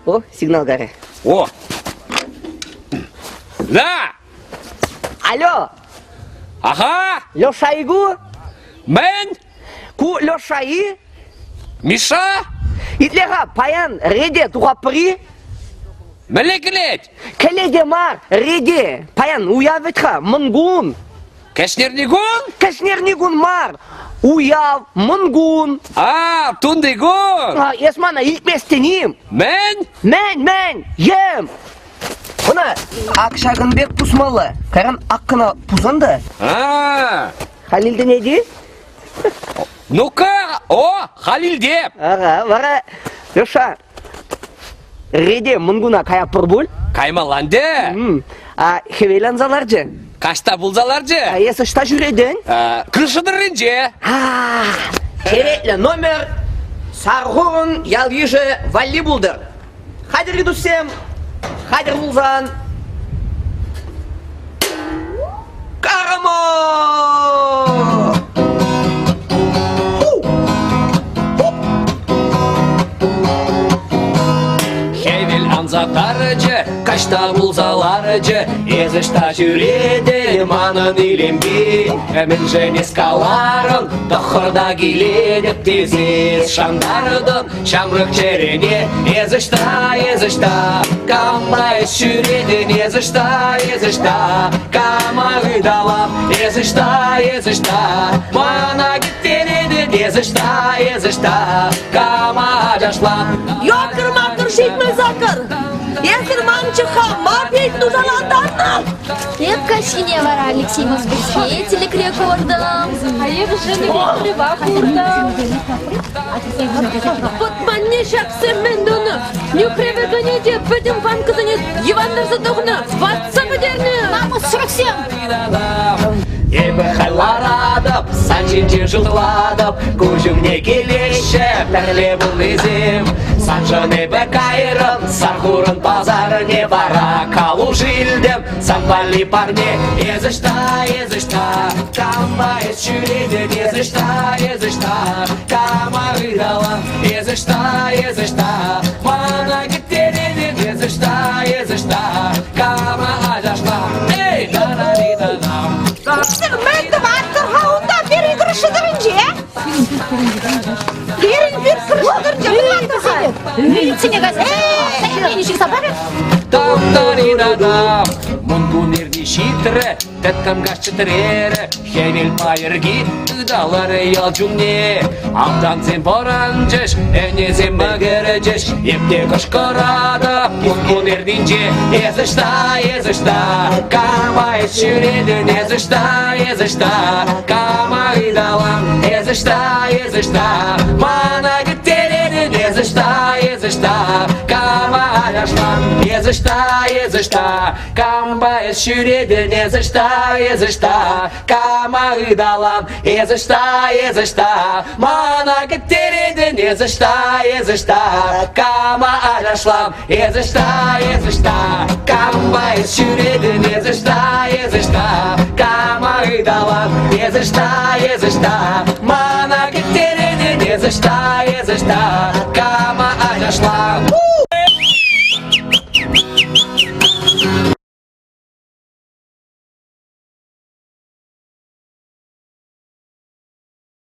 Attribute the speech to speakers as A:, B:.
A: О, сигнал Гарри.
B: О! Да!
A: Алло,
B: Ага!
A: Лешайгу?
B: Мен?
A: Ку Лешаи?
B: Миша?
A: Итлега, паян, реде, тухапри?
B: Мелеклет!
A: Келеде мар, реде, паян, уявитха, мангун.
B: Кешнернигун?
A: Кашнернигун мар, уяв, мангун.
B: Тундигун!
A: Есмана, илтместеним.
B: Мен?
A: Мен, ем. Ona Akşagınbek pusmalı. Karan akkına pusandı. Halil'de ne diyor?
B: Ну-ка! О, Халил деп!
A: Ага, вара. Леша. Реде мынгуна кая пырбул?
B: Каймаланды!
A: Хевейланзаларжы.
B: Кашта булзаларжы!
A: Есі шта жүреден?
B: Крышыдырынжы!
A: Керетлі номер Сарғырын ялгижы валли булдыр. Хадыр гидусем. Хадыр булзан. Карамо!
B: Хевел анзатарыжы, кашта булзаларыжы, езішта жүреді манын илемби. Әмін және скаларын, тұқырда келедіп тезес шамдардың шамрық жеріне. Езішта, камбайыз жүреді, езішта, камағы далап. Езішта, мана кеттенеді, езішта, кама жашлап.
C: Йокыр-макыр шейтмей закыр. Ехір манчыха, мапейт нужаланданна.
D: Епка сине вара Алексей Москвичке телек рекордом. А ев жені векрива курдом.
C: Вот манне шақсы мен доны. Не приведоне де бөтін фанкызыне евандыр задоғны. Ватса бөдерні.
D: Намус 47.
B: Ебі хайладып, санчинче жылладып, көжіңне келеші, пәрле бұл езім. Санжыны бі кайрын, сарғурын базарыне бара, калу жилдім, санпали парне. Езішта, камбайыз жүреді, езішта, кама ғидалам. Езішта, мана кеттереді, езішта, кама ажашлам. Эй, да-да-ди-да-дам.
C: Мен ваттыр хауында берін кірішідірінже. Берін бір кірішідірінже.
D: Милиция газет. Сәйменешік сапары.
B: Там-тари-да-дам. Мұнгун ерне шитрі, тәткамға шытрері. Хевел пайырги, үдалары ял жүмне. Амдан сен баран жеш, әне сен мәгері жеш. Епте қышқырады, мұнгун ердінже. Езішта, камайыз жүредін. Езішта, кама ғидалам. Езішта, мана кеттередін. Езішта, кама аяшлам. Езішта, камбайыз жүредін. Езішта, кама ғидалам. Езішта, мана кеттередін. Езішта, кама аяшлам. Езішта, камбайыз жүредін. Езішта, кама ғидалам. Езішта, мана кеттередін. Езішта,